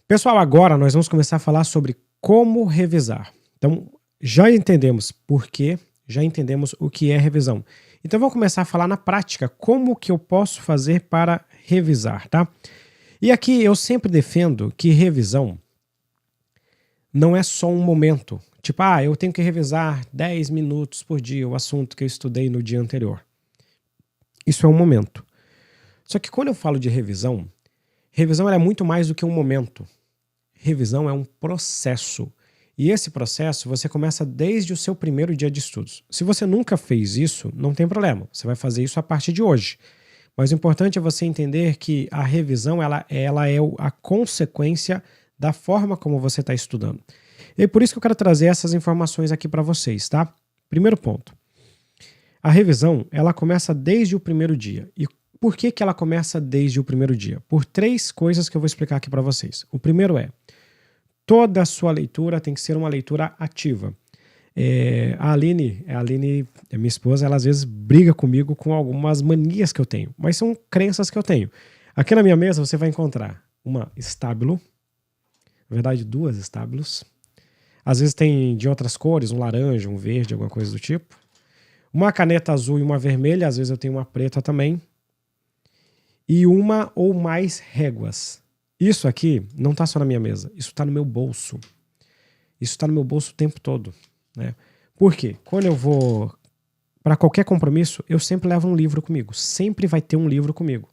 Pessoal, agora nós vamos começar a falar sobre como revisar. Então, já entendemos por quê, já entendemos o que é revisão. Então, vamos começar a falar na prática como que eu posso fazer para revisar, tá? E aqui eu sempre defendo que revisão não é só um momento. Tipo, eu tenho que revisar 10 minutos por dia o assunto que eu estudei no dia anterior. Isso é um momento. Só que quando eu falo de revisão, revisão é muito mais do que um momento. Revisão é um processo. E esse processo você começa desde o seu primeiro dia de estudos. Se você nunca fez isso, não tem problema. Você vai fazer isso a partir de hoje. Mas o importante é você entender que a revisão ela é a consequência da forma como você está estudando. E é por isso que eu quero trazer essas informações aqui para vocês, tá? Primeiro ponto. A revisão, ela começa desde o primeiro dia. E por que ela começa desde o primeiro dia? Por 3 coisas que eu vou explicar aqui para vocês. O primeiro é, toda a sua leitura tem que ser uma leitura ativa. A Aline, minha esposa, ela às vezes briga comigo com algumas manias que eu tenho, mas são crenças que eu tenho. Aqui na minha mesa você vai encontrar uma estábulo, na verdade 2 estábulos. Às vezes tem de outras cores, um laranja, um verde, alguma coisa do tipo. Uma caneta azul e uma vermelha, às vezes eu tenho uma preta também. E uma ou mais réguas. Isso aqui não está só na minha mesa, isso está no meu bolso. Isso está no meu bolso o tempo todo, né? Por quê? Quando eu vou para qualquer compromisso, eu sempre levo um livro comigo. Sempre vai ter um livro comigo.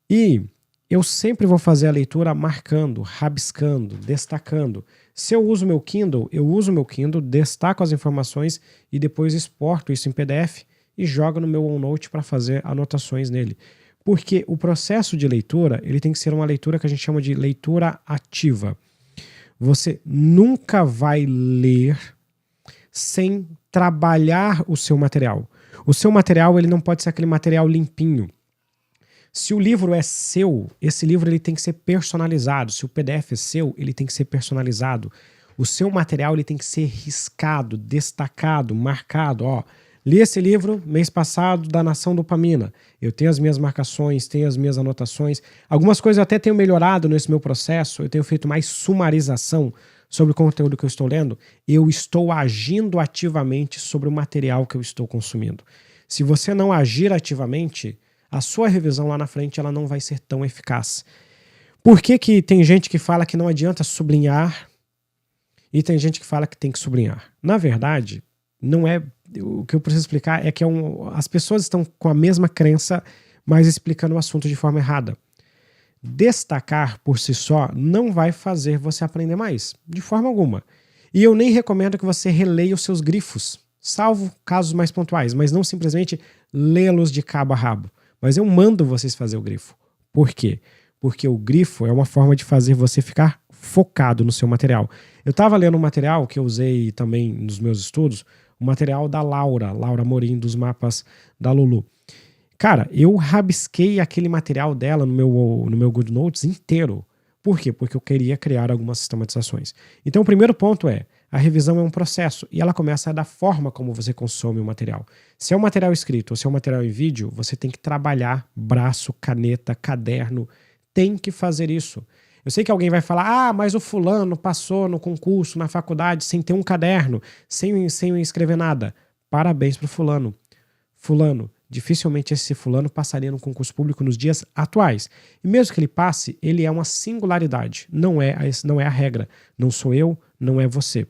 E eu sempre vou fazer a leitura marcando, rabiscando, destacando. Se eu uso meu Kindle, destaco as informações e depois exporto isso em PDF e jogo no meu OneNote para fazer anotações nele. Porque o processo de leitura, ele tem que ser uma leitura que a gente chama de leitura ativa. Você nunca vai ler sem trabalhar o seu material. O seu material, ele não pode ser aquele material limpinho. Se o livro é seu, esse livro ele tem que ser personalizado. Se o PDF é seu, ele tem que ser personalizado. O seu material ele tem que ser riscado, destacado, marcado. Li esse livro mês passado da Nação Dopamina. Eu tenho as minhas marcações, tenho as minhas anotações. Algumas coisas eu até tenho melhorado nesse meu processo. Eu tenho feito mais sumarização sobre o conteúdo que eu estou lendo. Eu estou agindo ativamente sobre o material que eu estou consumindo. Se você não agir ativamente, a sua revisão lá na frente ela não vai ser tão eficaz. Por que tem gente que fala que não adianta sublinhar e tem gente que fala que tem que sublinhar? Na verdade, não é... O que eu preciso explicar é que as pessoas estão com a mesma crença, mas explicando o assunto de forma errada. Destacar por si só não vai fazer você aprender mais, de forma alguma. E eu nem recomendo que você releia os seus grifos, salvo casos mais pontuais, mas não simplesmente lê-los de cabo a rabo. Mas eu mando vocês fazer o grifo. Por quê? Porque o grifo é uma forma de fazer você ficar focado no seu material. Eu estava lendo um material que eu usei também nos meus estudos, o material da Laura Morim, dos mapas da Lulu. Cara, eu rabisquei aquele material dela no meu GoodNotes inteiro. Por quê? Porque eu queria criar algumas sistematizações. Então o primeiro ponto é, a revisão é um processo e ela começa da forma como você consome o material. Se é um material escrito ou se é um material em vídeo, você tem que trabalhar braço, caneta, caderno, tem que fazer isso. Eu sei que alguém vai falar, mas o fulano passou no concurso, na faculdade, sem ter um caderno, sem escrever nada. Parabéns pro fulano. Fulano, dificilmente esse fulano passaria no concurso público nos dias atuais. E mesmo que ele passe, ele é uma singularidade. Não é a regra. Não sou eu, não é você.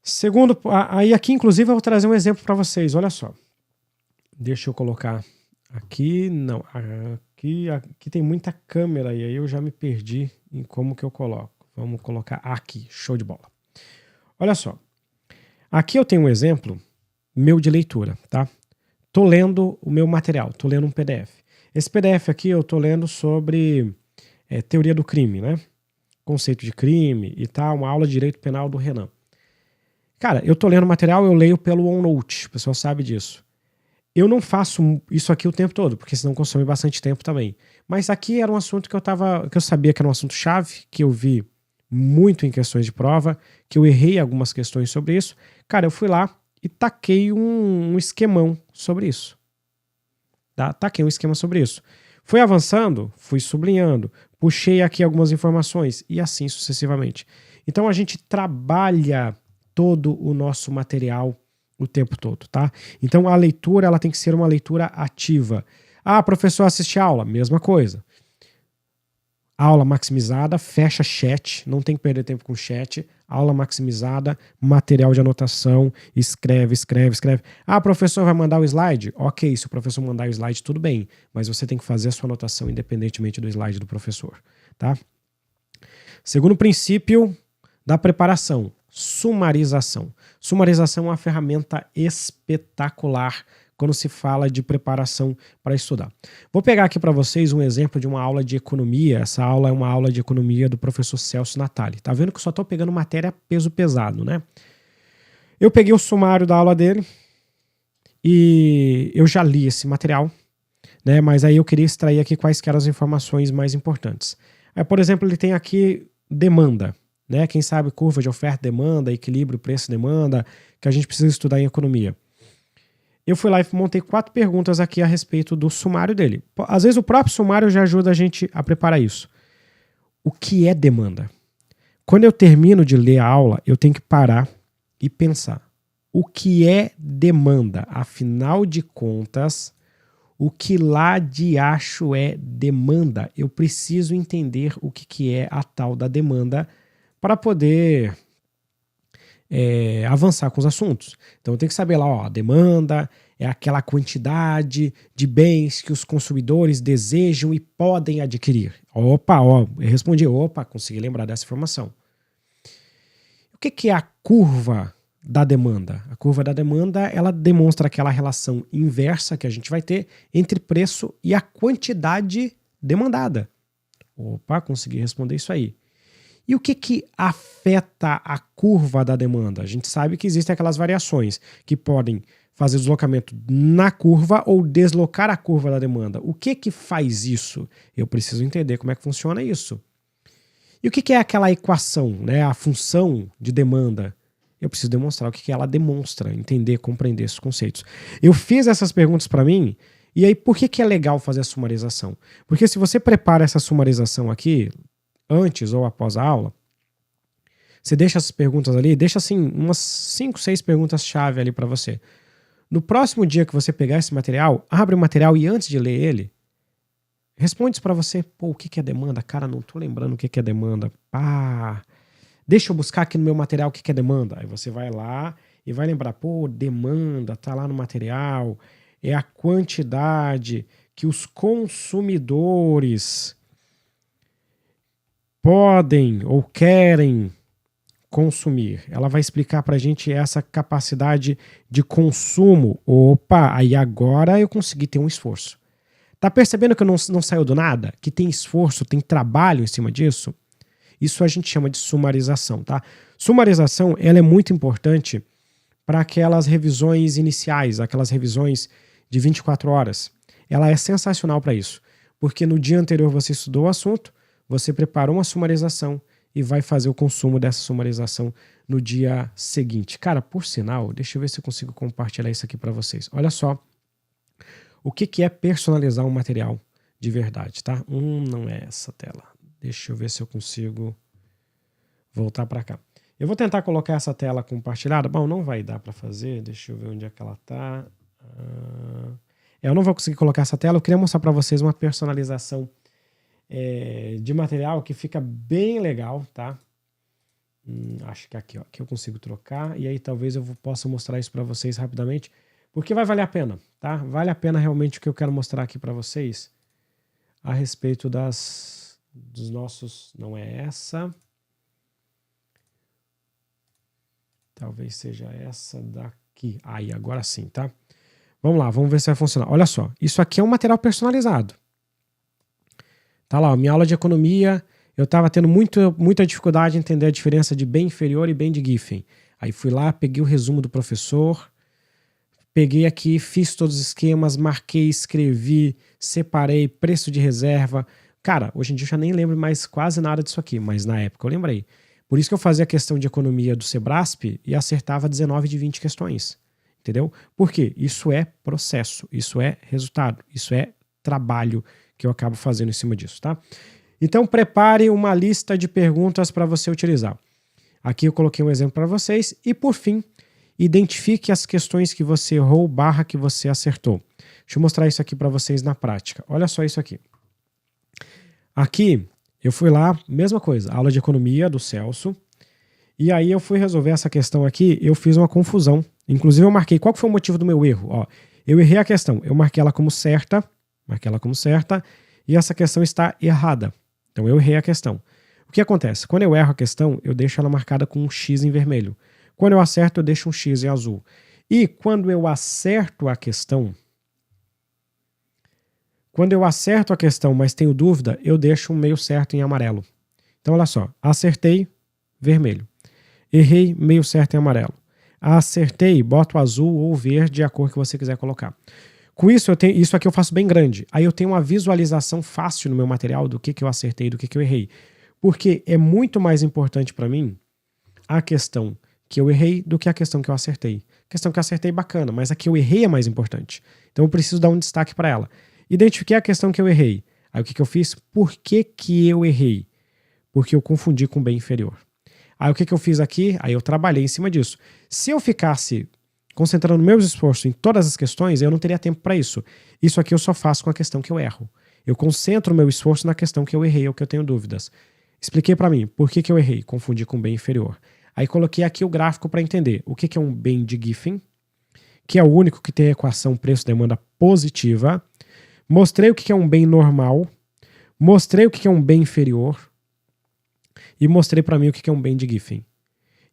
Segundo, aí aqui inclusive eu vou trazer um exemplo para vocês, olha só. Deixa eu colocar aqui, não, aqui tem muita câmera e aí eu já me perdi em como que eu coloco. Vamos colocar aqui, show de bola. Olha só, aqui eu tenho um exemplo meu de leitura, tá? Tô lendo o meu material, tô lendo um PDF. Esse PDF aqui eu tô lendo sobre teoria do crime, né? Conceito de crime e tal, uma aula de direito penal do Renan. Cara, eu tô lendo material, eu leio pelo OneNote, o pessoal sabe disso. Eu não faço isso aqui o tempo todo, porque senão consome bastante tempo também. Mas aqui era um assunto que eu sabia que era um assunto chave, que eu vi muito em questões de prova, que eu errei algumas questões sobre isso. Cara, eu fui lá e taquei um esquemão sobre isso. Tá? Taquei um esquema sobre isso. Fui avançando, fui sublinhando, puxei aqui algumas informações e assim sucessivamente. Então a gente trabalha todo o nosso material o tempo todo, tá? Então a leitura ela tem que ser uma leitura ativa. Ah, professor, assiste a aula, mesma coisa. Aula maximizada, fecha chat, não tem que perder tempo com chat. Aula maximizada, material de anotação, escreve. Ah, professor vai mandar o slide? Ok, se o professor mandar o slide, tudo bem, mas você tem que fazer a sua anotação independentemente do slide do professor, tá? Segundo princípio da preparação, sumarização. Sumarização é uma ferramenta espetacular quando se fala de preparação para estudar. Vou pegar aqui para vocês um exemplo de uma aula de economia. Essa aula é uma aula de economia do professor Celso Natali. Tá vendo que eu só estou pegando matéria peso pesado, né? Eu peguei o sumário da aula dele e eu já li esse material, né? Mas aí eu queria extrair aqui quais que eram as informações mais importantes. Aí, por exemplo, ele tem aqui demanda, né? Quem sabe curva de oferta e demanda, equilíbrio preço-demanda, que a gente precisa estudar em economia. Eu fui lá e montei 4 perguntas aqui a respeito do sumário dele. Às vezes o próprio sumário já ajuda a gente a preparar isso. O que é demanda? Quando eu termino de ler a aula, eu tenho que parar e pensar. O que é demanda? Afinal de contas, o que lá de acho é demanda? Eu preciso entender o que é a tal da demanda para poder avançar com os assuntos. Então eu tenho que saber lá, ó, a demanda é aquela quantidade de bens que os consumidores desejam e podem adquirir. Opa, ó, eu respondi, opa, consegui lembrar dessa informação. O que é a curva da demanda? A curva da demanda, ela demonstra aquela relação inversa que a gente vai ter entre preço e a quantidade demandada. Opa, consegui responder isso aí. E o que afeta a curva da demanda? A gente sabe que existem aquelas variações que podem fazer deslocamento na curva ou deslocar a curva da demanda. O que faz isso? Eu preciso entender como é que funciona isso. E o que é aquela equação, né? A função de demanda? Eu preciso demonstrar o que ela demonstra, entender, compreender esses conceitos. Eu fiz essas perguntas para mim, e aí por que é legal fazer a sumarização? Porque se você prepara essa sumarização aqui, antes ou após a aula, você deixa essas perguntas ali, deixa assim umas 5, 6 perguntas-chave ali para você. No próximo dia que você pegar esse material, abre o material e antes de ler ele, responde isso para você. Pô, o que é demanda? Cara, não tô lembrando o que é demanda. Pá, deixa eu buscar aqui no meu material o que é demanda. Aí você vai lá e vai lembrar, pô, demanda, tá lá no material, é a quantidade que os consumidores podem ou querem consumir. Ela vai explicar para a gente essa capacidade de consumo. Opa, aí agora eu consegui ter um esforço. Tá percebendo que não saiu do nada? Que tem esforço, tem trabalho em cima disso? Isso a gente chama de sumarização, tá? Sumarização, ela é muito importante para aquelas revisões iniciais, aquelas revisões de 24 horas. Ela é sensacional para isso, porque no dia anterior você estudou o assunto, você preparou uma sumarização e vai fazer o consumo dessa sumarização no dia seguinte. Cara, por sinal, deixa eu ver se eu consigo compartilhar isso aqui para vocês. Olha só o que é personalizar um material de verdade, tá? Não é essa tela. Deixa eu ver se eu consigo voltar para cá. Eu vou tentar colocar essa tela compartilhada. Bom, não vai dar para fazer. Deixa eu ver onde é que ela tá. Eu não vou conseguir colocar essa tela. Eu queria mostrar para vocês uma personalização de material que fica bem legal, tá? Acho que aqui, ó, que eu consigo trocar e aí talvez eu possa mostrar isso para vocês rapidamente, porque vai valer a pena, tá? Vale a pena realmente o que eu quero mostrar aqui para vocês a respeito dos nossos, não é essa, talvez seja essa daqui, aí agora sim, tá? Vamos lá, vamos ver se vai funcionar. Olha só, isso aqui é um material personalizado. Tá lá, minha aula de economia, eu estava tendo muita dificuldade em entender a diferença de bem inferior e bem de Giffen. Aí fui lá, peguei o resumo do professor, peguei aqui, fiz todos os esquemas, marquei, escrevi, separei, preço de reserva. Cara, hoje em dia eu já nem lembro mais quase nada disso aqui, mas na época eu lembrei. Por isso que eu fazia a questão de economia do Sebrasp e acertava 19 de 20 questões. Entendeu? Por quê? Isso é processo, isso é resultado, isso é trabalho que eu acabo fazendo em cima disso, tá? Então, prepare uma lista de perguntas para você utilizar. Aqui eu coloquei um exemplo para vocês. E, por fim, identifique as questões que você errou / que você acertou. Deixa eu mostrar isso aqui para vocês na prática. Olha só isso aqui. Aqui, eu fui lá, mesma coisa, aula de economia do Celso. E aí eu fui resolver essa questão aqui, eu fiz uma confusão. Inclusive eu marquei qual que foi o motivo do meu erro. Ó, eu errei a questão, eu marquei ela como certa, e essa questão está errada. Então eu errei a questão. O que acontece? Quando eu erro a questão, eu deixo ela marcada com um X em vermelho. Quando eu acerto, eu deixo um X em azul. E quando eu acerto a questão, mas tenho dúvida, eu deixo um meio certo em amarelo. Então olha só, acertei, vermelho. Errei, meio certo em amarelo. Acertei, boto azul ou verde, a cor que você quiser colocar. Com isso, isso aqui eu faço bem grande. Aí eu tenho uma visualização fácil no meu material do que eu acertei e do que eu errei. Porque é muito mais importante para mim a questão que eu errei do que a questão que eu acertei. A questão que eu acertei bacana, mas a que eu errei é mais importante. Então eu preciso dar um destaque para ela. Identifiquei a questão que eu errei. Aí o que eu fiz? Por que eu errei? Porque eu confundi com bem inferior. Aí o que eu fiz aqui? Aí eu trabalhei em cima disso. Se eu ficasse concentrando meus esforços em todas as questões, eu não teria tempo para isso. Isso aqui eu só faço com a questão que eu erro. Eu concentro meu esforço na questão que eu errei ou que eu tenho dúvidas. Expliquei para mim por que eu errei, confundi com bem inferior. Aí coloquei aqui o gráfico para entender o que é um bem de Giffen, que é o único que tem a equação preço-demanda positiva. Mostrei o que é um bem normal, mostrei o que é um bem inferior e mostrei para mim o que é um bem de Giffen.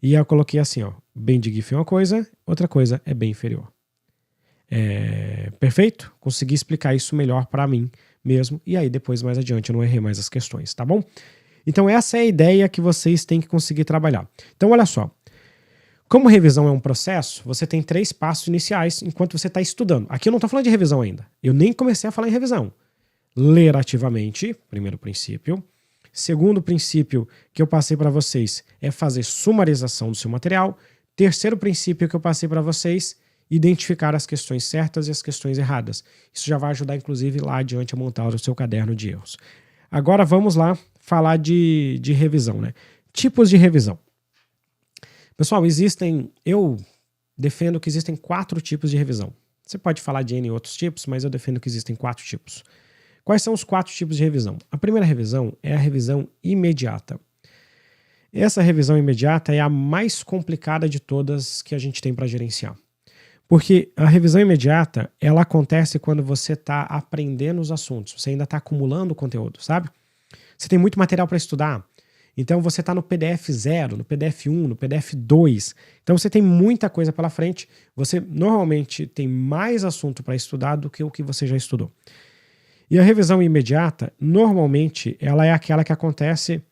E aí eu coloquei assim, ó, bem de Giffen é uma coisa, outra coisa é bem inferior. Perfeito? Consegui explicar isso melhor para mim mesmo, e aí depois mais adiante eu não errei mais as questões, tá bom? Então essa é a ideia que vocês têm que conseguir trabalhar. Então olha só, como revisão é um processo, você tem 3 passos iniciais enquanto você está estudando. Aqui eu não estou falando de revisão ainda, eu nem comecei a falar em revisão. Ler ativamente, primeiro princípio. Segundo princípio que eu passei para vocês é fazer sumarização do seu material. Terceiro princípio que eu passei para vocês, identificar as questões certas e as questões erradas. Isso já vai ajudar, inclusive, lá adiante a montar o seu caderno de erros. Agora vamos lá falar de revisão, né? Tipos de revisão. Pessoal, eu defendo que existem 4 tipos de revisão. Você pode falar de N outros tipos, mas eu defendo que existem 4 tipos. Quais são os 4 tipos de revisão? A primeira revisão é a revisão imediata. Essa revisão imediata é a mais complicada de todas que a gente tem para gerenciar. Porque a revisão imediata, ela acontece quando você está aprendendo os assuntos, você ainda está acumulando conteúdo, sabe? Você tem muito material para estudar, então você está no PDF 0, no PDF 1, no PDF 2, então você tem muita coisa pela frente, você normalmente tem mais assunto para estudar do que o que você já estudou. E a revisão imediata, normalmente, ela é aquela que acontece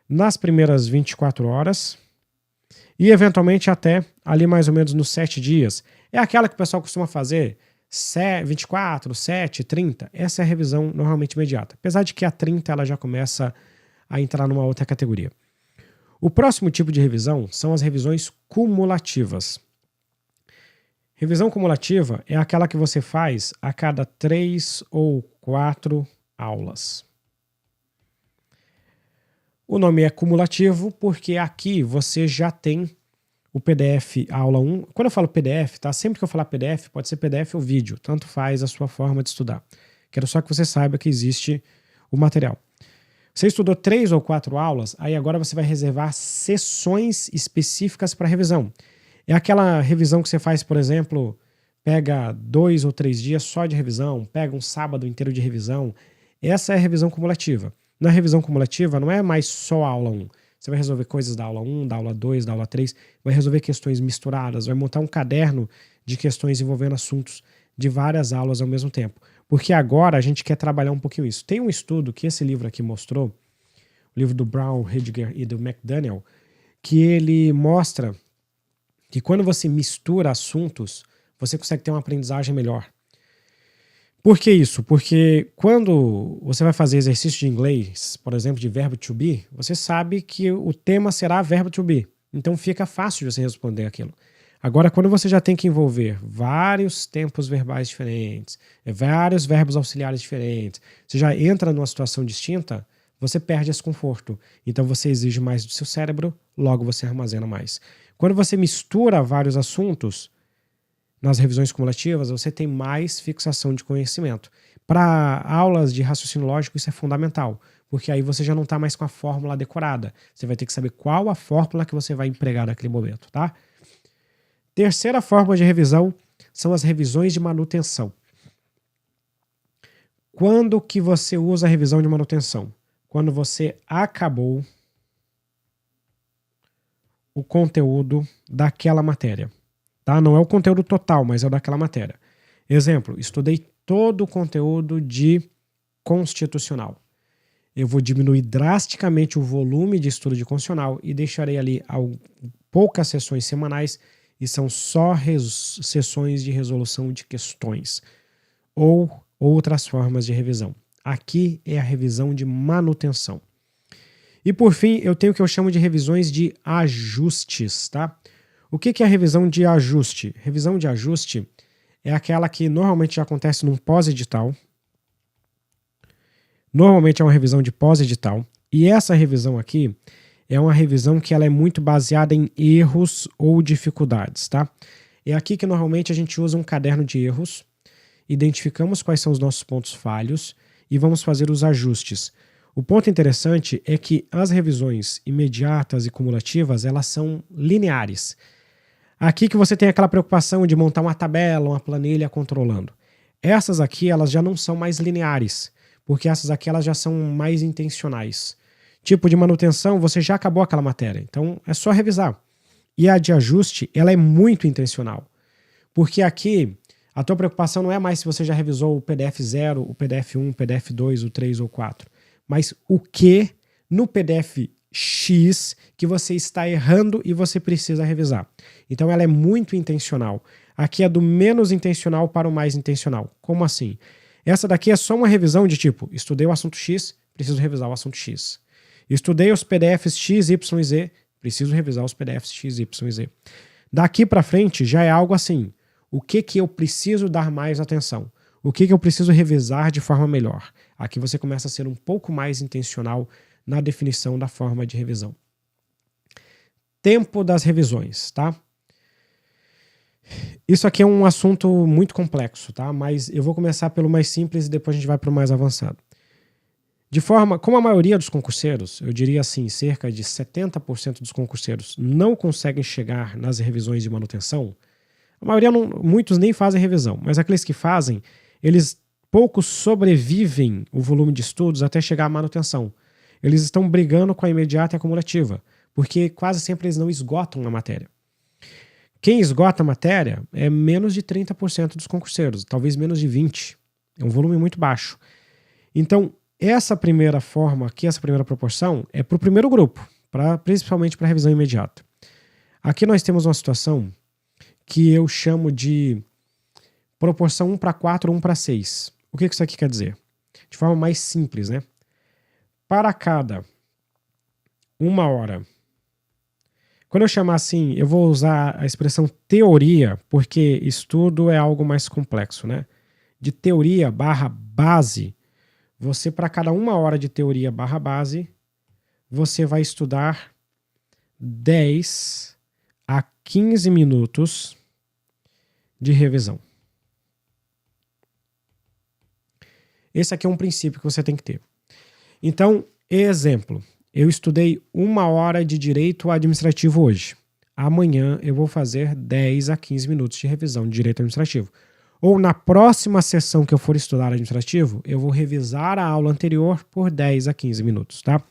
nas primeiras 24 horas e, eventualmente, até ali mais ou menos nos 7 dias. É aquela que o pessoal costuma fazer 24, 7, 30. Essa é a revisão normalmente imediata. Apesar de que a 30 ela já começa a entrar numa outra categoria. O próximo tipo de revisão são as revisões cumulativas. Revisão cumulativa é aquela que você faz a cada 3 ou 4 aulas. O nome é cumulativo porque aqui você já tem o PDF aula 1. Quando eu falo PDF, tá? Sempre que eu falar PDF, pode ser PDF ou vídeo, tanto faz a sua forma de estudar. Quero só que você saiba que existe o material. Você estudou 3 ou 4 aulas, aí agora você vai reservar sessões específicas para revisão. É aquela revisão que você faz, por exemplo, pega 2 ou 3 dias só de revisão, pega um sábado inteiro de revisão. Essa é a revisão cumulativa. Na revisão cumulativa não é mais só a aula 1. Você vai resolver coisas da aula 1, da aula 2, da aula 3, vai resolver questões misturadas, vai montar um caderno de questões envolvendo assuntos de várias aulas ao mesmo tempo. Porque agora a gente quer trabalhar um pouquinho isso. Tem um estudo que esse livro aqui mostrou, o livro do Brown, Heidegger e do McDaniel, que ele mostra que quando você mistura assuntos, você consegue ter uma aprendizagem melhor. Por que isso? Porque quando você vai fazer exercício de inglês, por exemplo, de verbo to be, você sabe que o tema será verbo to be. Então fica fácil de você responder aquilo. Agora, quando você já tem que envolver vários tempos verbais diferentes, vários verbos auxiliares diferentes, você já entra numa situação distinta, você perde esse conforto. Então você exige mais do seu cérebro, logo você armazena mais. Quando você mistura vários assuntos nas revisões cumulativas, você tem mais fixação de conhecimento. Para aulas de raciocínio lógico, isso é fundamental, porque aí você já não está mais com a fórmula decorada. Você vai ter que saber qual a fórmula que você vai empregar naquele momento, tá? Terceira forma de revisão são as revisões de manutenção. Quando que você usa a revisão de manutenção? Quando você acabou o conteúdo daquela matéria. Tá? Não é o conteúdo total, mas é o daquela matéria. Exemplo, estudei todo o conteúdo de constitucional. Eu vou diminuir drasticamente o volume de estudo de constitucional e deixarei ali poucas sessões semanais e são só sessões de resolução de questões ou outras formas de revisão. Aqui é a revisão de manutenção. E por fim, eu tenho o que eu chamo de revisões de ajustes, tá? O que é a revisão de ajuste? Revisão de ajuste é aquela que normalmente acontece num pós-edital. Normalmente é uma revisão de pós-edital. E essa revisão aqui é uma revisão que ela é muito baseada em erros ou dificuldades, tá? É aqui que normalmente a gente usa um caderno de erros, identificamos quais são os nossos pontos falhos e vamos fazer os ajustes. O ponto interessante é que as revisões imediatas e cumulativas, elas são lineares. Aqui que você tem aquela preocupação de montar uma tabela, uma planilha controlando. Essas aqui, elas já não são mais lineares, porque essas aqui elas já são mais intencionais. Tipo de manutenção, você já acabou aquela matéria, então é só revisar. E a de ajuste, ela é muito intencional, porque aqui a tua preocupação não é mais se você já revisou o PDF 0, o PDF 1, o PDF 2, o 3 ou 4, mas o que no PDF X que você está errando e você precisa revisar. Então ela é muito intencional. Aqui é do menos intencional para o mais intencional. Como assim? Essa daqui é só uma revisão de tipo, estudei o assunto X, preciso revisar o assunto X. Estudei os PDFs X, Y e Z, preciso revisar os PDFs X, Y e Z. Daqui para frente já é algo assim, o que eu preciso dar mais atenção? O que eu preciso revisar de forma melhor? Aqui você começa a ser um pouco mais intencional na definição da forma de revisão. Tempo das revisões, tá? Isso aqui é um assunto muito complexo, tá? Mas eu vou começar pelo mais simples e depois a gente vai para o mais avançado. De forma, como a maioria dos concurseiros, eu diria assim, cerca de 70% dos concurseiros não conseguem chegar nas revisões de manutenção, a maioria muitos nem fazem revisão, mas aqueles que fazem, eles poucos sobrevivem o volume de estudos até chegar à manutenção. Eles estão brigando com a imediata e a cumulativa, porque quase sempre eles não esgotam a matéria. Quem esgota a matéria é menos de 30% dos concurseiros, talvez menos de 20%. É um volume muito baixo. Então, essa primeira forma aqui, essa primeira proporção, é para o primeiro grupo, principalmente para a revisão imediata. Aqui nós temos uma situação que eu chamo de proporção 1:4, 1:6. O que isso aqui quer dizer? De forma mais simples, né? Para cada 1 hora. Quando eu chamar assim, eu vou usar a expressão teoria, porque estudo é algo mais complexo, né? De teoria barra base, você, para cada 1 hora de teoria barra base, você vai estudar 10 a 15 minutos de revisão. Esse aqui é um princípio que você tem que ter. Então, exemplo, eu estudei 1 hora de direito administrativo hoje. Amanhã eu vou fazer 10 a 15 minutos de revisão de direito administrativo. Ou na próxima sessão que eu for estudar administrativo, eu vou revisar a aula anterior por 10 a 15 minutos, tá?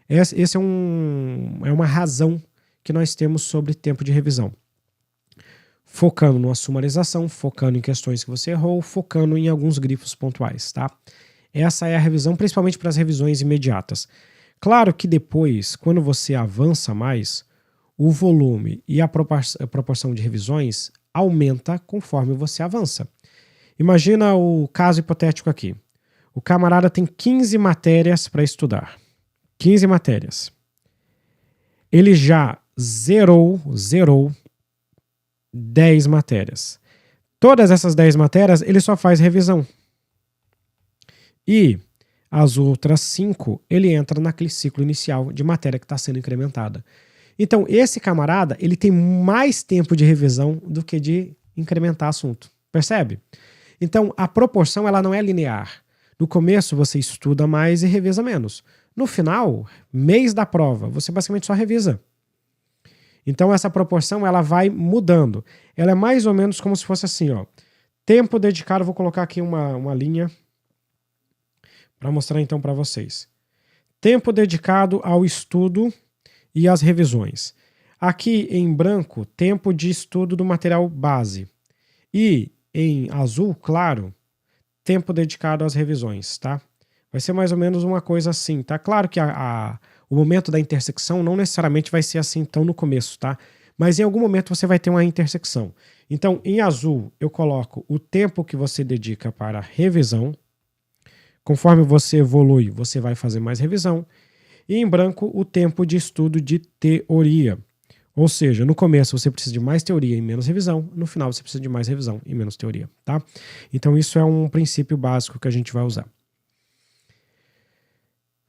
Esse é uma razão que nós temos sobre tempo de revisão. Focando numa sumarização, focando em questões que você errou, focando em alguns grifos pontuais, tá? Essa é a revisão, principalmente para as revisões imediatas. Claro que depois, quando você avança mais, o volume e a proporção de revisões aumenta conforme você avança. Imagina o caso hipotético aqui. O camarada tem 15 matérias para estudar. 15 matérias. Ele já zerou 10 matérias. Todas essas 10 matérias, ele só faz revisão. E as outras 5, ele entra naquele ciclo inicial de matéria que está sendo incrementada. Então, esse camarada, ele tem mais tempo de revisão do que de incrementar assunto. Percebe? Então, a proporção ela não é linear. No começo, você estuda mais e revisa menos. No final, mês da prova, você basicamente só revisa. Então, essa proporção ela vai mudando. Ela é mais ou menos como se fosse assim, ó. Tempo dedicado, vou colocar aqui uma linha para mostrar então para vocês. Tempo dedicado ao estudo e às revisões. Aqui em branco, tempo de estudo do material base. E em azul claro, tempo dedicado às revisões, tá? Vai ser mais ou menos uma coisa assim, tá? Claro que o momento da intersecção não necessariamente vai ser assim tão no começo, tá? Mas em algum momento você vai ter uma intersecção. Então, em azul, eu coloco o tempo que você dedica para revisão. Conforme você evolui, você vai fazer mais revisão. E em branco, o tempo de estudo de teoria. Ou seja, no começo você precisa de mais teoria e menos revisão, no final você precisa de mais revisão e menos teoria, tá? Então isso é um princípio básico que a gente vai usar.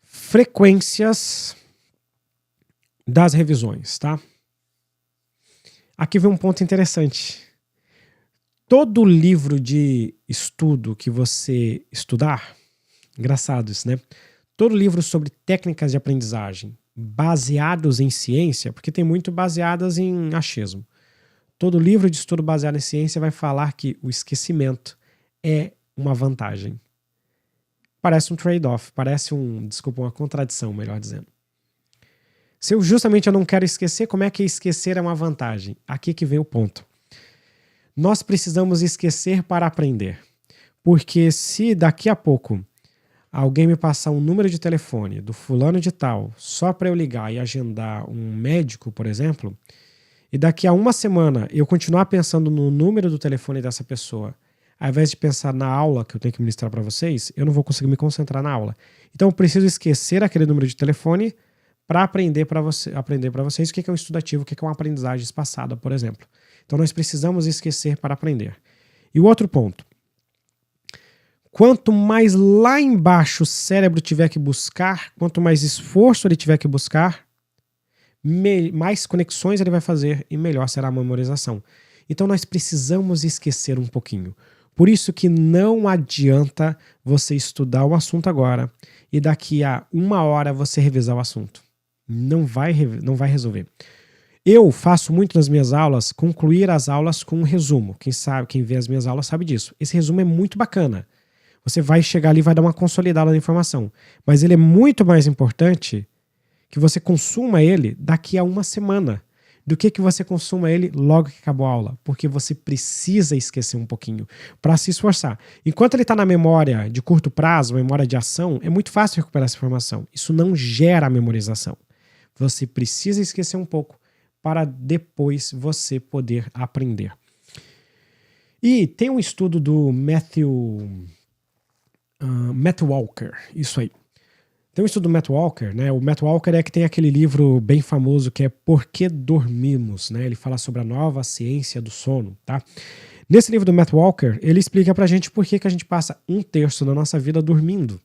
Frequências das revisões, tá? Aqui vem um ponto interessante. Todo livro de estudo que você estudar, engraçado isso, né? Todo livro sobre técnicas de aprendizagem baseados em ciência, porque tem muito baseadas em achismo. Todo livro de estudo baseado em ciência vai falar que o esquecimento é uma vantagem. Parece um trade-off, parece uma contradição, melhor dizendo. Se eu justamente não quero esquecer, como é que esquecer é uma vantagem? Aqui que vem o ponto. Nós precisamos esquecer para aprender. Porque se daqui a pouco alguém me passar um número de telefone do fulano de tal, só para eu ligar e agendar um médico, por exemplo, e daqui a uma semana eu continuar pensando no número do telefone dessa pessoa, ao invés de pensar na aula que eu tenho que ministrar para vocês, eu não vou conseguir me concentrar na aula. Então eu preciso esquecer aquele número de telefone para aprender para vocês o que é um estudativo, o que é uma aprendizagem espaçada, por exemplo. Então nós precisamos esquecer para aprender. E o outro ponto. Quanto mais lá embaixo o cérebro tiver que buscar, quanto mais esforço ele tiver que buscar, mais conexões ele vai fazer e melhor será a memorização. Então nós precisamos esquecer um pouquinho. Por isso que não adianta você estudar o assunto agora e daqui a uma hora você revisar o assunto. Não vai resolver. Eu faço muito nas minhas aulas, concluir as aulas com um resumo. Quem vê as minhas aulas sabe disso. Esse resumo é muito bacana. Você vai chegar ali e vai dar uma consolidada na informação. Mas ele é muito mais importante que você consuma ele daqui a uma semana do que você consuma ele logo que acabou a aula. Porque você precisa esquecer um pouquinho para se esforçar. Enquanto ele está na memória de curto prazo, memória de ação, é muito fácil recuperar essa informação. Isso não gera memorização. Você precisa esquecer um pouco para depois você poder aprender. E tem um estudo do Matthew Walker, isso aí. Tem um estudo do Matt Walker, né? O Matt Walker é que tem aquele livro bem famoso que é Por que Dormimos, né? Ele fala sobre a nova ciência do sono, tá? Nesse livro do Matt Walker, ele explica pra gente por que a gente passa 1/3 da nossa vida dormindo.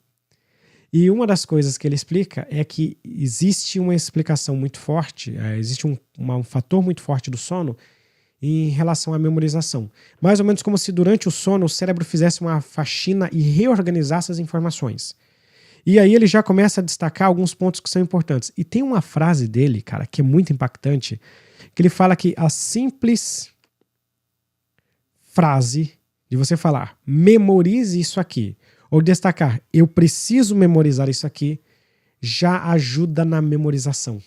E uma das coisas que ele explica é que existe uma explicação muito forte, existe um fator muito forte do sono em relação à memorização. Mais ou menos como se durante o sono o cérebro fizesse uma faxina e reorganizasse as informações. E aí ele já começa a destacar alguns pontos que são importantes. E tem uma frase dele, cara, que é muito impactante, que ele fala que a simples frase de você falar, memorize isso aqui, ou destacar, eu preciso memorizar isso aqui, já ajuda na memorização.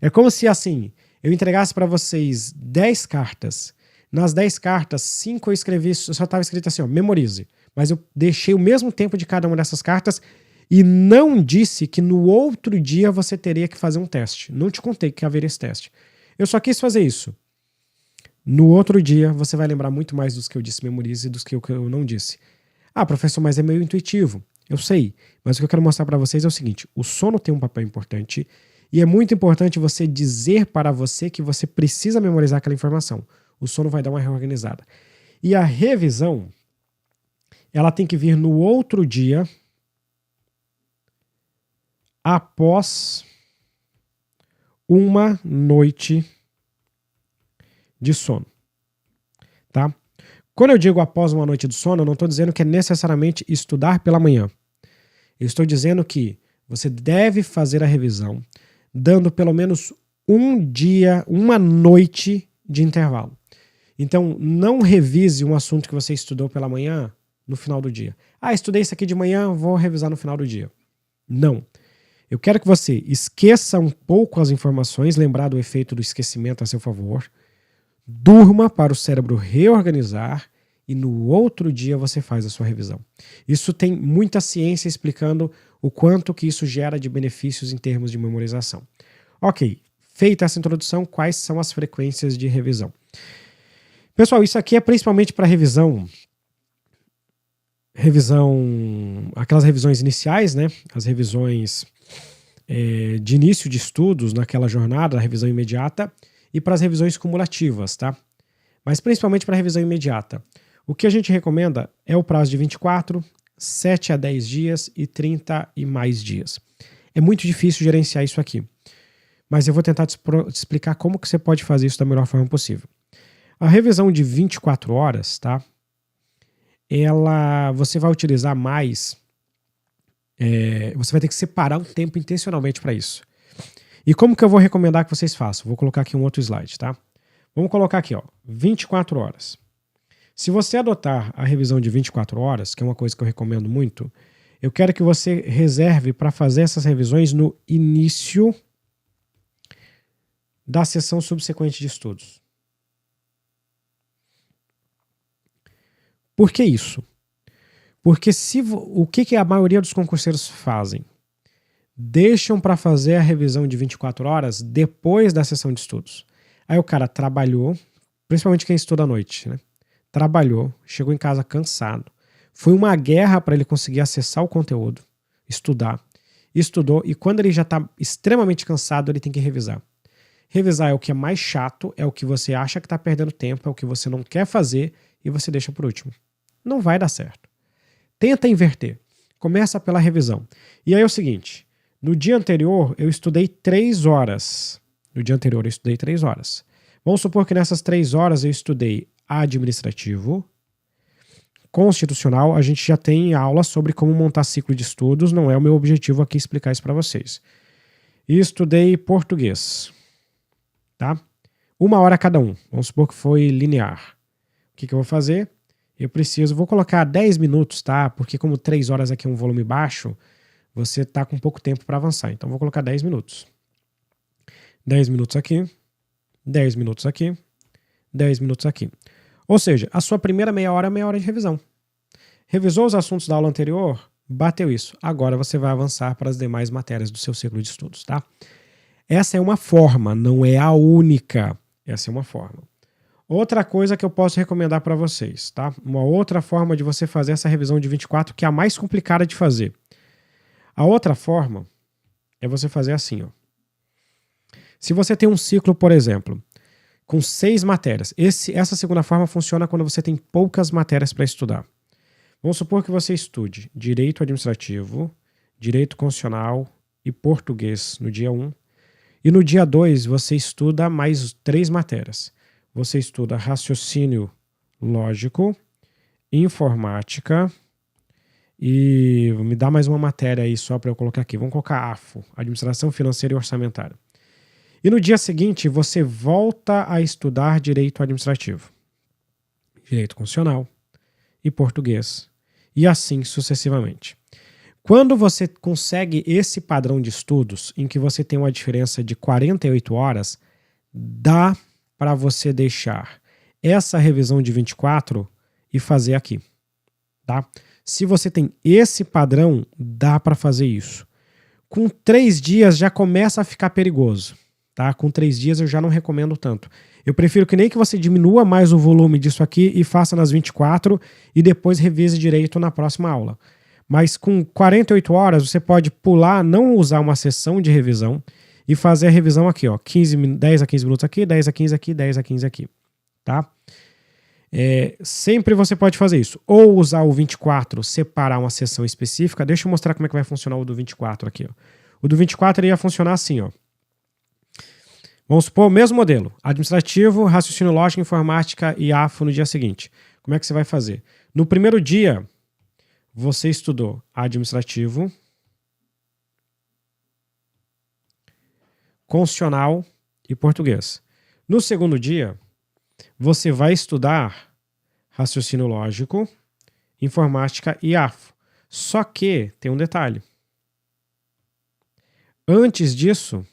É como se, assim, eu entregasse para vocês 10 cartas. Nas 10 cartas, 5 eu escrevi, só estava escrito assim, ó, memorize. Mas eu deixei o mesmo tempo de cada uma dessas cartas e não disse que no outro dia você teria que fazer um teste. Não te contei que haveria esse teste. Eu só quis fazer isso. No outro dia, você vai lembrar muito mais dos que eu disse memorize dos que eu não disse. Ah, professor, mas é meio intuitivo. Eu sei, mas o que eu quero mostrar para vocês é o seguinte, o sono tem um papel importante e é muito importante você dizer para você que você precisa memorizar aquela informação. o sono vai dar uma reorganizada. E a revisão, ela tem que vir no outro dia, após uma noite de sono, tá? Quando eu digo após uma noite de sono, eu não estou dizendo que é necessariamente estudar pela manhã. Eu estou dizendo que você deve fazer a revisão dando pelo menos um dia, uma noite de intervalo. Então, não revise um assunto que você estudou pela manhã no final do dia. Ah, estudei isso aqui de manhã, vou revisar no final do dia. Não. Eu quero que você esqueça um pouco as informações, lembrar do efeito do esquecimento a seu favor, durma para o cérebro reorganizar e no outro dia você faz a sua revisão. Isso tem muita ciência explicando o quanto que isso gera de benefícios em termos de memorização. Ok, feita essa introdução, quais são as frequências de revisão? Pessoal, isso aqui é principalmente para revisão, aquelas revisões iniciais, né? As revisões de início de estudos naquela jornada, a revisão imediata, e para as revisões cumulativas, tá? Mas principalmente para a revisão imediata. O que a gente recomenda é o prazo de 24, 7 a 10 dias e 30 e mais dias. É muito difícil gerenciar isso aqui, mas eu vou tentar te explicar como que você pode fazer isso da melhor forma possível. A revisão de 24 horas, tá? Você vai utilizar mais, você vai ter que separar um tempo intencionalmente para isso. E como que eu vou recomendar que vocês façam? Vou colocar aqui um outro slide, tá? Vamos colocar aqui, ó, 24 horas. Se você adotar a revisão de 24 horas, que é uma coisa que eu recomendo muito, eu quero que você reserve para fazer essas revisões no início da sessão subsequente de estudos. Por que isso? Porque o que a maioria dos concurseiros fazem? Deixam para fazer a revisão de 24 horas depois da sessão de estudos. Aí o cara trabalhou, principalmente quem estuda à noite, né? Trabalhou, chegou em casa cansado. Foi uma guerra para ele conseguir acessar o conteúdo, estudar. Estudou e quando ele já está extremamente cansado, ele tem que revisar. Revisar é o que é mais chato, é o que você acha que está perdendo tempo, é o que você não quer fazer e você deixa por último. Não vai dar certo. Tenta inverter. Começa pela revisão. E aí é o seguinte, no dia anterior eu estudei 3 horas. Vamos supor que nessas 3 horas eu estudei administrativo, constitucional, a gente já tem aula sobre como montar ciclo de estudos, não é o meu objetivo aqui explicar isso para vocês. E estudei português, tá? 1 hora cada um, vamos supor que foi linear. O que eu vou fazer? Vou colocar 10 minutos, tá? Porque como 3 horas aqui é um volume baixo, você tá com pouco tempo para avançar, então vou colocar 10 minutos. 10 minutos aqui, 10 minutos aqui, 10 minutos aqui. Ou seja, a sua primeira meia hora é meia hora de revisão. Revisou os assuntos da aula anterior? Bateu isso. Agora você vai avançar para as demais matérias do seu ciclo de estudos, tá? Essa é uma forma, não é a única. Essa é uma forma. Outra coisa que eu posso recomendar para vocês, tá? Uma outra forma de você fazer essa revisão de 24, que é a mais complicada de fazer. A outra forma é você fazer assim, ó. Se você tem um ciclo, por exemplo, com 6 matérias. Essa segunda forma funciona quando você tem poucas matérias para estudar. Vamos supor que você estude Direito Administrativo, Direito Constitucional e Português no dia 1. E no dia 2 você estuda mais 3 matérias. Você estuda Raciocínio Lógico, Informática e me dá mais uma matéria aí só para eu colocar aqui. Vamos colocar AFO, Administração Financeira e Orçamentária. E no dia seguinte, você volta a estudar Direito Administrativo, Direito Constitucional e Português, e assim sucessivamente. Quando você consegue esse padrão de estudos, em que você tem uma diferença de 48 horas, dá para você deixar essa revisão de 24 e fazer aqui, tá? Se você tem esse padrão, dá para fazer isso. Com 3 dias já começa a ficar perigoso. Tá? Com 3 dias eu já não recomendo tanto. Eu prefiro que nem que você diminua mais o volume disso aqui e faça nas 24 e depois revise direito na próxima aula. Mas com 48 horas você pode pular, não usar uma sessão de revisão e fazer a revisão aqui, ó, 10 a 15 minutos aqui, 10 a 15 aqui, 10 a 15 aqui. tá? Sempre você pode fazer isso. Ou usar o 24, separar uma sessão específica. Deixa eu mostrar como é que vai funcionar o do 24 aqui, ó. O do 24 ele ia funcionar assim, ó. Vamos supor o mesmo modelo. Administrativo, raciocínio lógico, informática e AFO no dia seguinte. Como é que você vai fazer? No primeiro dia, você estudou administrativo, constitucional e português. No segundo dia, você vai estudar raciocínio lógico, informática e AFO. Só que tem um detalhe. Antes disso,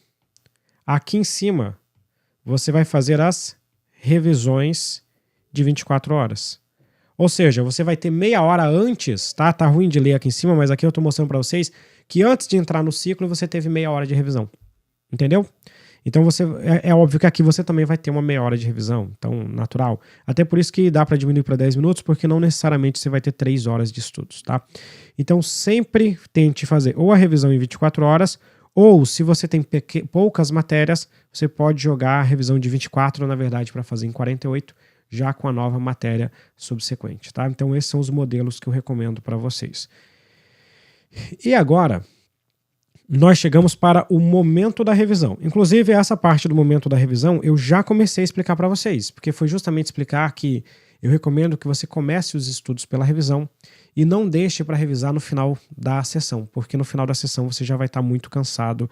aqui em cima, você vai fazer as revisões de 24 horas. Ou seja, você vai ter meia hora antes, tá? Tá ruim de ler aqui em cima, mas aqui eu tô mostrando para vocês que antes de entrar no ciclo, você teve meia hora de revisão. Entendeu? Então é óbvio que aqui você também vai ter uma meia hora de revisão, então natural. Até por isso que dá para diminuir para 10 minutos, porque não necessariamente você vai ter 3 horas de estudos, tá? Então sempre tente fazer ou a revisão em 24 horas, ou se você tem poucas matérias, você pode jogar a revisão de 24, na verdade, para fazer em 48, já com a nova matéria subsequente, tá? Então esses são os modelos que eu recomendo para vocês. E agora nós chegamos para o momento da revisão. Inclusive, essa parte do momento da revisão eu já comecei a explicar para vocês, porque foi justamente explicar que eu recomendo que você comece os estudos pela revisão e não deixe para revisar no final da sessão, porque no final da sessão você já vai estar muito cansado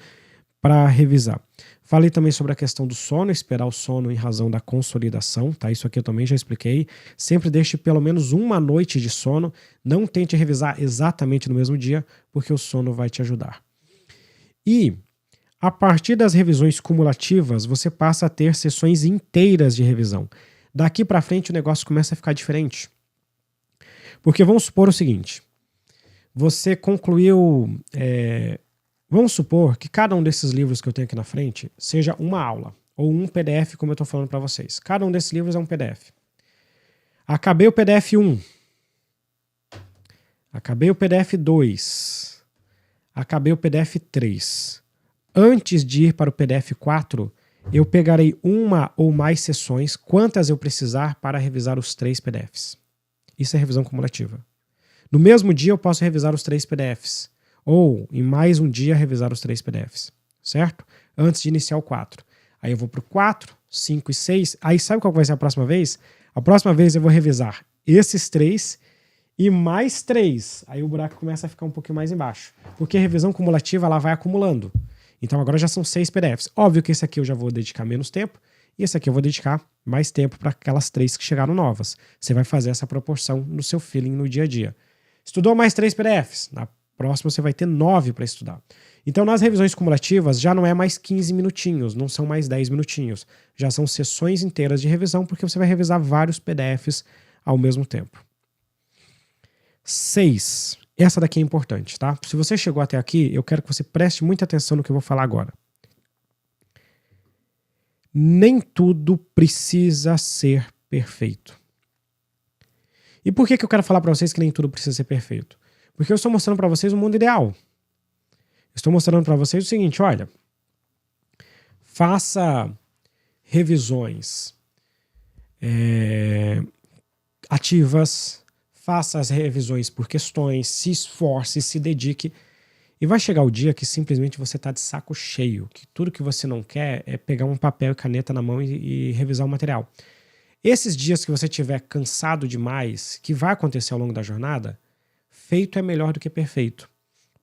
para revisar. Falei também sobre a questão do sono, esperar o sono em razão da consolidação, tá? Isso aqui eu também já expliquei. Sempre deixe pelo menos uma noite de sono, não tente revisar exatamente no mesmo dia, porque o sono vai te ajudar. E, a partir das revisões cumulativas, você passa a ter sessões inteiras de revisão. Daqui para frente o negócio começa a ficar diferente. Porque vamos supor o seguinte, você concluiu... vamos supor que cada um desses livros que eu tenho aqui na frente seja uma aula, ou um PDF, como eu estou falando para vocês. Cada um desses livros é um PDF. Acabei o PDF 1. Acabei o PDF 2. Acabei o PDF 3. Antes de ir para o PDF 4, eu pegarei uma ou mais sessões, quantas eu precisar para revisar os 3 PDFs. Isso é revisão cumulativa. No mesmo dia eu posso revisar os 3 PDFs. Ou em mais um dia revisar os 3 PDFs. Certo? Antes de iniciar o 4. Aí eu vou para o 4, 5 e 6. Aí sabe qual vai ser a próxima vez? A próxima vez eu vou revisar esses 3 e mais 3. Aí o buraco começa a ficar um pouquinho mais embaixo. Porque a revisão cumulativa ela vai acumulando. Então agora já são 6 PDFs. Óbvio que esse aqui eu já vou dedicar menos tempo. E esse aqui eu vou dedicar mais tempo para aquelas 3 que chegaram novas. Você vai fazer essa proporção no seu feeling no dia a dia. Estudou mais 3 PDFs. Na próxima você vai ter 9 para estudar. Então nas revisões cumulativas já não é mais 15 minutinhos. Não são mais 10 minutinhos. Já são sessões inteiras de revisão. Porque você vai revisar vários PDFs ao mesmo tempo. 6. Essa daqui é importante, tá? Se você chegou até aqui, eu quero que você preste muita atenção no que eu vou falar agora. Nem tudo precisa ser perfeito. E por que eu quero falar para vocês que nem tudo precisa ser perfeito? Porque eu estou mostrando para vocês um mundo ideal. Eu estou mostrando para vocês o seguinte, olha, faça revisões ativas, faça as revisões por questões, se esforce, se dedique. E vai chegar o dia que simplesmente você está de saco cheio, que tudo que você não quer é pegar um papel e caneta na mão e revisar o material. Esses dias que você estiver cansado demais, que vai acontecer ao longo da jornada, feito é melhor do que perfeito.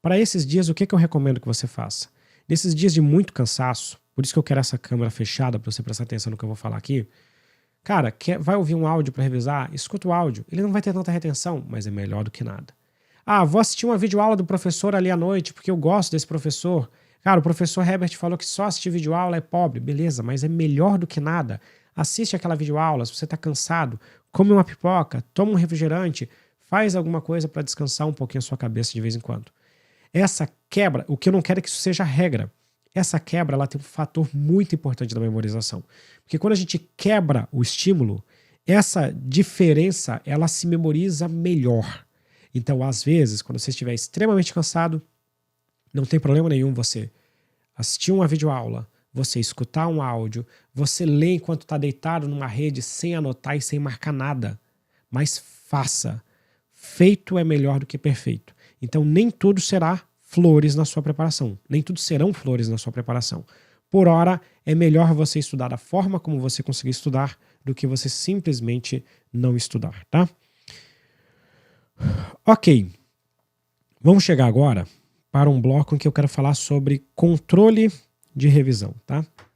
Para esses dias, o que eu recomendo que você faça? Nesses dias de muito cansaço, por isso que eu quero essa câmera fechada para você prestar atenção no que eu vou falar aqui, cara, vai ouvir um áudio para revisar? Escuta o áudio. Ele não vai ter tanta retenção, mas é melhor do que nada. Ah, vou assistir uma videoaula do professor ali à noite, porque eu gosto desse professor. Cara, o professor Herbert falou que só assistir videoaula é pobre. Beleza, mas é melhor do que nada. Assiste aquela videoaula, se você está cansado, come uma pipoca, toma um refrigerante, faz alguma coisa para descansar um pouquinho a sua cabeça de vez em quando. Essa quebra, o que eu não quero é que isso seja regra. Essa quebra ela tem um fator muito importante da memorização. Porque quando a gente quebra o estímulo, essa diferença ela se memoriza melhor. Então, às vezes, quando você estiver extremamente cansado, não tem problema nenhum você assistir uma videoaula, você escutar um áudio, você ler enquanto está deitado numa rede sem anotar e sem marcar nada. Mas faça. Feito é melhor do que perfeito. Então nem tudo será flores na sua preparação. Nem tudo serão flores na sua preparação. Por hora, é melhor você estudar da forma como você conseguir estudar do que você simplesmente não estudar, tá? Ok. Vamos chegar agora para um bloco em que eu quero falar sobre controle de revisão, tá?